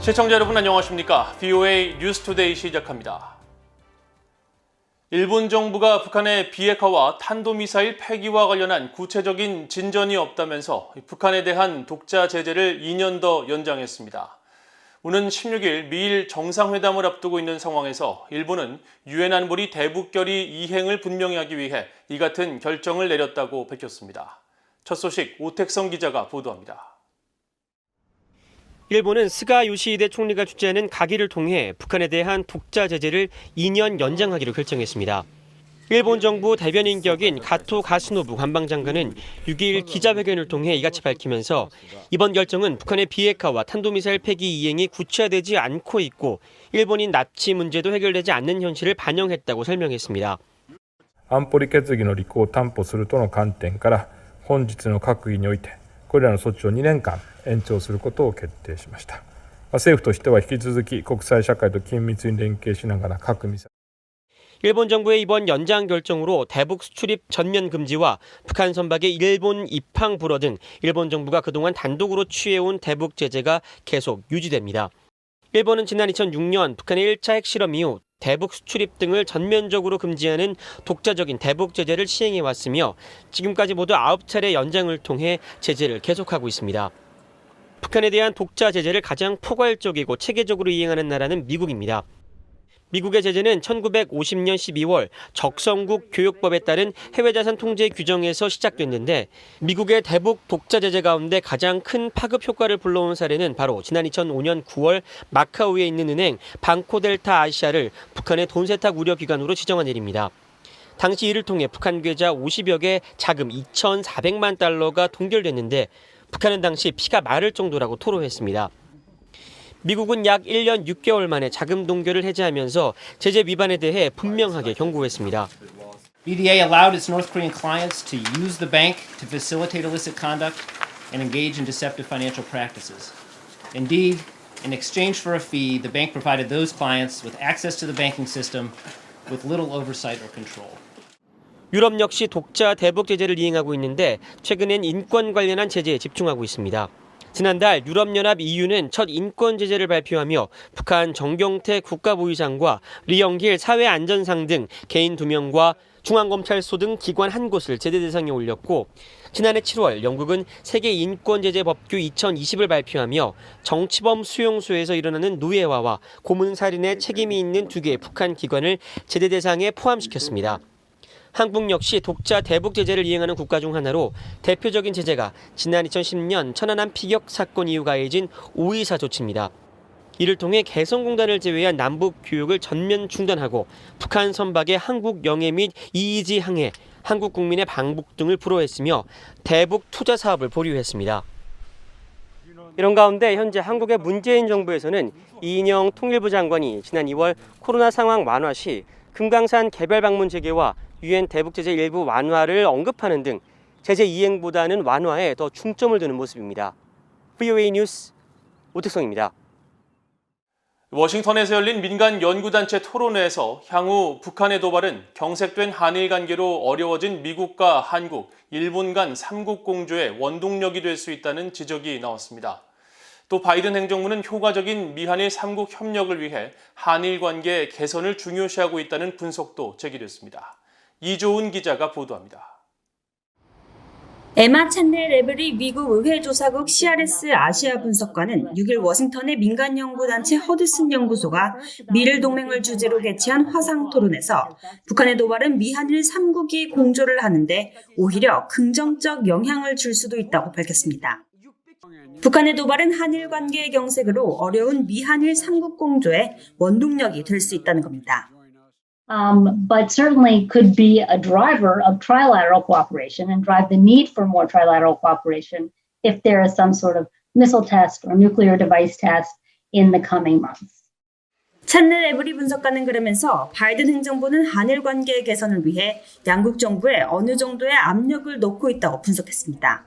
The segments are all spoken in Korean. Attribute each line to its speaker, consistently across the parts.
Speaker 1: 시청자 여러분 안녕하십니까? VOA 뉴스투데이 시작합니다. 일본 정부가 북한의 비핵화와 탄도미사일 폐기와 관련한 구체적인 진전이 없다면서 북한에 대한 독자 제재를 2년 더 연장했습니다. 오는 16일 미일 정상회담을 앞두고 있는 상황에서 일본은 유엔 안보리 대북결의 이행을 분명히 하기 위해 이 같은 결정을 내렸다고 밝혔습니다. 첫 소식 오택성 기자가 보도합니다.
Speaker 2: 일본은 스가 요시히데 총리가 주재하는 가기를 통해 북한에 대한 독자 제재를 2년 연장하기로 결정했습니다. 일본 정부 대변인 격인 가토 가스노부 관방장관은 6일 기자회견을 통해 이같이 밝히면서 이번 결정은 북한의 비핵화와 탄도미사일 폐기 이행이 구체화되지 않고 있고 일본인 납치 문제도 해결되지 않는 현실을 반영했다고 설명했습니다.
Speaker 3: 安保理決議の履行を担保するとの観点から本日の閣議においてこれらの措置を2年間延長することを決定しました。政府としては引き続き国際社会と緊密に連携しながら核ミサイル
Speaker 2: 일본 정부의 이번 연장 결정으로 대북 수출입 전면 금지와 북한 선박의 일본 입항 불허 등 일본 정부가 그동안 단독으로 취해온 대북 제재가 계속 유지됩니다. 일본은 지난 2006년 북한의 1차 핵실험 이후 대북 수출입 등을 전면적으로 금지하는 독자적인 대북 제재를 시행해왔으며 지금까지 모두 9차례 연장을 통해 제재를 계속하고 있습니다. 북한에 대한 독자 제재를 가장 포괄적이고 체계적으로 이행하는 나라는 미국입니다. 미국의 제재는 1950년 12월 적성국 교육법에 따른 해외자산 통제 규정에서 시작됐는데 미국의 대북 독자 제재 가운데 가장 큰 파급 효과를 불러온 사례는 바로 지난 2005년 9월 마카오에 있는 은행 방코델타 아시아를 북한의 돈 세탁 우려 기관으로 지정한 일입니다. 당시 이를 통해 북한 계좌 50여 개 자금 2,400만 달러가 동결됐는데 북한은 당시 피가 마를 정도라고 토로했습니다. 미국은 약 1년 6개월 만에 자금 동결을 해제하면서 제재 위반에 대해 분명하게 경고했습니다.
Speaker 4: BDA allowed its North Korean clients to use the bank to facilitate illicit conduct and engage in deceptive financial practices. Indeed, in exchange for a fee, the bank provided those clients with access to the banking system with little oversight or control.
Speaker 2: 유럽 역시 독자 대북 제재를 이행하고 있는데 최근엔 인권 관련한 제재에 집중하고 있습니다. 지난달 유럽연합 EU는 첫 인권 제재를 발표하며 북한 정경태 국가보위상과 리영길 사회안전상 등 개인 2명과 중앙검찰소 등 기관 1곳을 제재 대상에 올렸고 지난해 7월 영국은 세계 인권제재법규 2020을 발표하며 정치범 수용소에서 일어나는 노예화와 고문살인의 책임이 있는 2개의 북한 기관을 제재 대상에 포함시켰습니다. 한국 역시 독자 대북 제재를 이행하는 국가 중 하나로 대표적인 제재가 지난 2010년 천안함 피격 사건 이후 가해진 524 조치입니다. 이를 통해 개성공단을 제외한 남북 교육을 전면 중단하고 북한 선박의 한국 영해 및 이의지 항해, 한국 국민의 방북 등을 불허했으며 대북 투자 사업을 보류했습니다. 이런 가운데 현재 한국의 문재인 정부에서는 이인영 통일부 장관이 지난 2월 코로나 상황 완화 시 금강산 개별 방문 재개와 유엔 대북 제재 일부 완화를 언급하는 등 제재 이행보다는 완화에 더 중점을 두는 모습입니다. VOA 뉴스 오택성입니다.
Speaker 1: 워싱턴에서 열린 민간 연구단체 토론회에서 향후 북한의 도발은 경색된 한일 관계로 어려워진 미국과 한국, 일본 간 삼국 공조의 원동력이 될 수 있다는 지적이 나왔습니다. 또 바이든 행정부는 효과적인 미한일 삼국 협력을 위해 한일 관계 개선을 중요시하고 있다는 분석도 제기됐습니다. 이조은 기자가 보도합니다.
Speaker 5: 에마 찬넬 레벨이 미국 의회조사국 CRS 아시아 분석관은 6일 워싱턴의 민간연구단체 허드슨 연구소가 미일 동맹을 주제로 개최한 화상토론에서 북한의 도발은 미한일 3국이 공조를 하는데 오히려 긍정적 영향을 줄 수도 있다고 밝혔습니다. 북한의 도발은 한일 관계의 경색으로 어려운 미한일 3국 공조의 원동력이 될 수 있다는 겁니다.
Speaker 6: But certainly could be a driver of trilateral cooperation and drive the need for more trilateral cooperation if there is some sort of missile test or nuclear device test in the coming months.
Speaker 5: 찬넬 에브리 분석가는 그러면서 바이든 행정부는 한일 관계 개선을 위해 양국 정부에 어느 정도의 압력을 넣고 있다고 분석했습니다.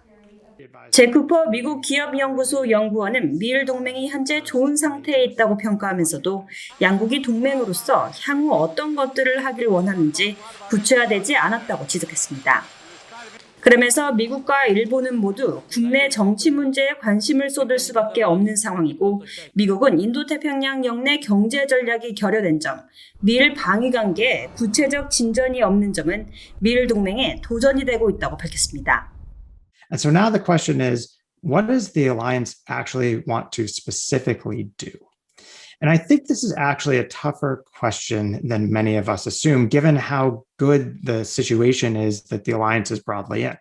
Speaker 5: 제쿠퍼 미국 기업연구소 연구원은 미일 동맹이 현재 좋은 상태에 있다고 평가하면서도 양국이 동맹으로서 향후 어떤 것들을 하길 원하는지 구체화되지 않았다고 지적했습니다. 그러면서 미국과 일본은 모두 국내 정치 문제에 관심을 쏟을 수밖에 없는 상황이고 미국은 인도태평양 영내 경제 전략이 결여된 점, 미일 방위 관계에 구체적 진전이 없는 점은 미일 동맹에 도전이 되고 있다고 밝혔습니다.
Speaker 7: And so now the question is, what does the alliance actually want to specifically do? And I think this is actually a tougher question than many of us assume, given how good the situation is that the alliance is broadly in.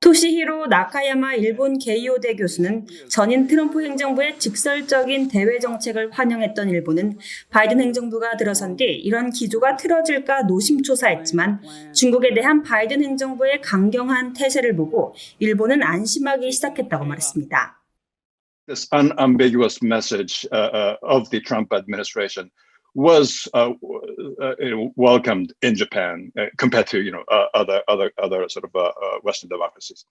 Speaker 5: 토시히로 나카야마 일본 게이오대 교수는 전임 트럼프 행정부의 직설적인 대외 정책을 환영했던 일본은 바이든 행정부가 들어선 뒤 이런 기조가 틀어질까 노심초사했지만 중국에 대한 바이든 행정부의 강경한 태세를 보고 일본은 안심하기 시작했다고 말했습니다.
Speaker 8: This unambiguous message of the Trump administration was welcomed in Japan compared to other sort of Western democracies.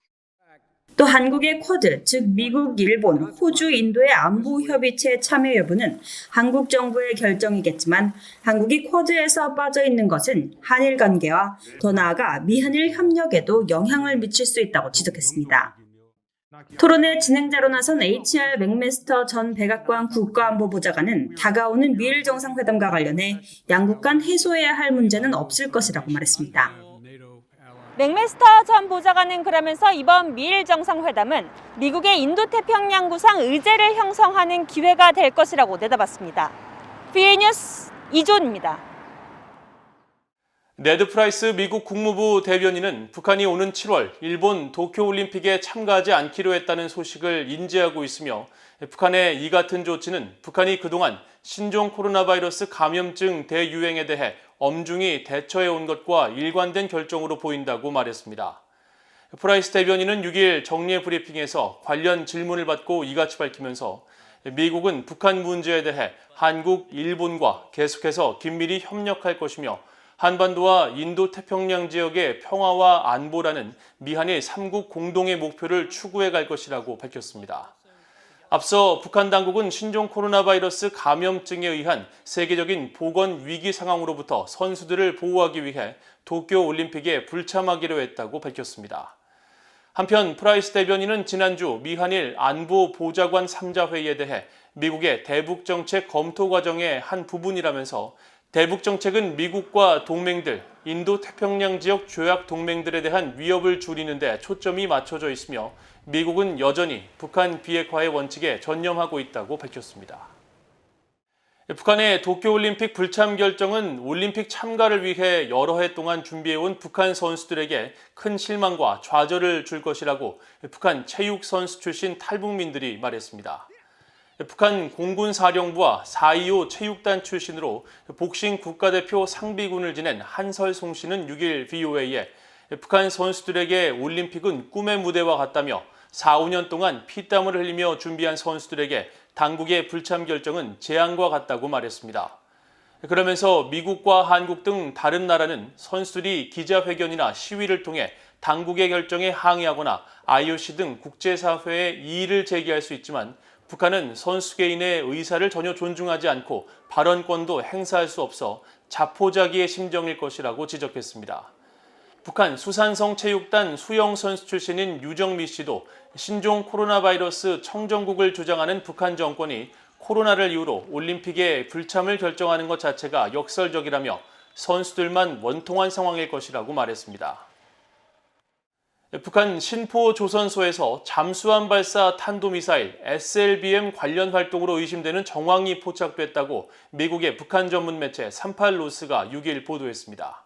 Speaker 5: 또 한국의 쿼드, 즉 미국, 일본, 호주, 인도의 안보 협의체 참여 여부는 한국 정부의 결정이겠지만 한국이 쿼드에서 빠져 있는 것은 한일 관계와 더 나아가 미한일 협력에도 영향을 미칠 수 있다고 지적했습니다. 토론의 진행자로 나선 HR 맥메스터 전 백악관 국가안보보좌관은 다가오는 미일 정상회담과 관련해 양국 간 해소해야 할 문제는 없을 것이라고 말했습니다.
Speaker 9: 맥메스터 전 보좌관은 그러면서 이번 미일 정상회담은 미국의 인도태평양 구상 의제를 형성하는 기회가 될 것이라고 내다봤습니다. VA 뉴스 이존입니다.
Speaker 1: 네드 프라이스 미국 국무부 대변인은 북한이 오는 7월 일본 도쿄올림픽에 참가하지 않기로 했다는 소식을 인지하고 있으며 북한의 이 같은 조치는 북한이 그동안 신종 코로나 바이러스 감염증 대유행에 대해 엄중히 대처해온 것과 일관된 결정으로 보인다고 말했습니다. 프라이스 대변인은 6일 정례 브리핑에서 관련 질문을 받고 이같이 밝히면서 미국은 북한 문제에 대해 한국, 일본과 계속해서 긴밀히 협력할 것이며 한반도와 인도태평양 지역의 평화와 안보라는 미한일 3국 공동의 목표를 추구해 갈 것이라고 밝혔습니다. 앞서 북한 당국은 신종 코로나 바이러스 감염증에 의한 세계적인 보건 위기 상황으로부터 선수들을 보호하기 위해 도쿄 올림픽에 불참하기로 했다고 밝혔습니다. 한편 프라이스 대변인은 지난주 미한일 안보 보좌관 3자 회의에 대해 미국의 대북 정책 검토 과정의 한 부분이라면서 대북 정책은 미국과 동맹들, 인도태평양 지역 조약 동맹들에 대한 위협을 줄이는 데 초점이 맞춰져 있으며 미국은 여전히 북한 비핵화의 원칙에 전념하고 있다고 밝혔습니다. 북한의 도쿄올림픽 불참 결정은 올림픽 참가를 위해 여러 해 동안 준비해온 북한 선수들에게 큰 실망과 좌절을 줄 것이라고 북한 체육 선수 출신 탈북민들이 말했습니다. 북한 공군사령부와 4.25 체육단 출신으로 복싱 국가대표 상비군을 지낸 한설송 씨는 6일 VOA에 북한 선수들에게 올림픽은 꿈의 무대와 같다며 4, 5년 동안 피땀을 흘리며 준비한 선수들에게 당국의 불참 결정은 재앙과 같다고 말했습니다. 그러면서 미국과 한국 등 다른 나라는 선수들이 기자회견이나 시위를 통해 당국의 결정에 항의하거나 IOC 등 국제사회에 이의를 제기할 수 있지만 북한은 선수 개인의 의사를 전혀 존중하지 않고 발언권도 행사할 수 없어 자포자기의 심정일 것이라고 지적했습니다. 북한 수산성 체육단 수영 선수 출신인 유정미 씨도 신종 코로나 바이러스 청정국을 주장하는 북한 정권이 코로나를 이유로 올림픽에 불참을 결정하는 것 자체가 역설적이라며 선수들만 원통한 상황일 것이라고 말했습니다. 북한 신포 조선소에서 잠수함 발사 탄도미사일 SLBM 관련 활동으로 의심되는 정황이 포착됐다고 미국의 북한 전문 매체 38로스가 6일 보도했습니다.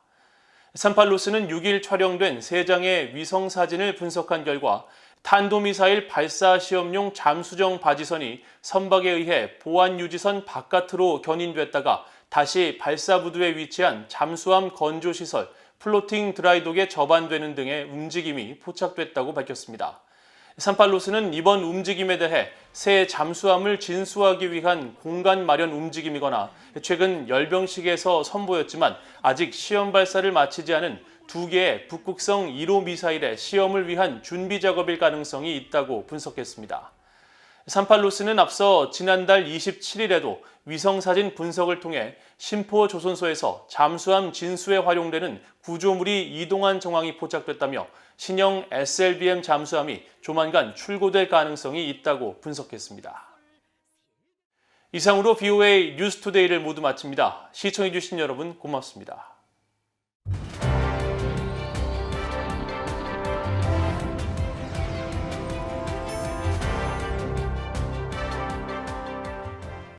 Speaker 1: 38로스는 6일 촬영된 3장의 위성 사진을 분석한 결과 탄도미사일 발사 시험용 잠수정 바지선이 선박에 의해 보안유지선 바깥으로 견인됐다가 다시 발사부두에 위치한 잠수함 건조시설 플로팅 드라이독에 접안되는 등의 움직임이 포착됐다고 밝혔습니다. 38로스는 이번 움직임에 대해 새 잠수함을 진수하기 위한 공간 마련 움직임이거나 최근 열병식에서 선보였지만 아직 시험 발사를 마치지 않은 2개의 북극성 1호 미사일의 시험을 위한 준비 작업일 가능성이 있다고 분석했습니다. 산팔로스는 앞서 지난달 27일에도 위성사진 분석을 통해 심포조선소에서 잠수함 진수에 활용되는 구조물이 이동한 정황이 포착됐다며 신형 SLBM 잠수함이 조만간 출고될 가능성이 있다고 분석했습니다. 이상으로 BOA 뉴스투데이를 모두 마칩니다. 시청해주신 여러분 고맙습니다.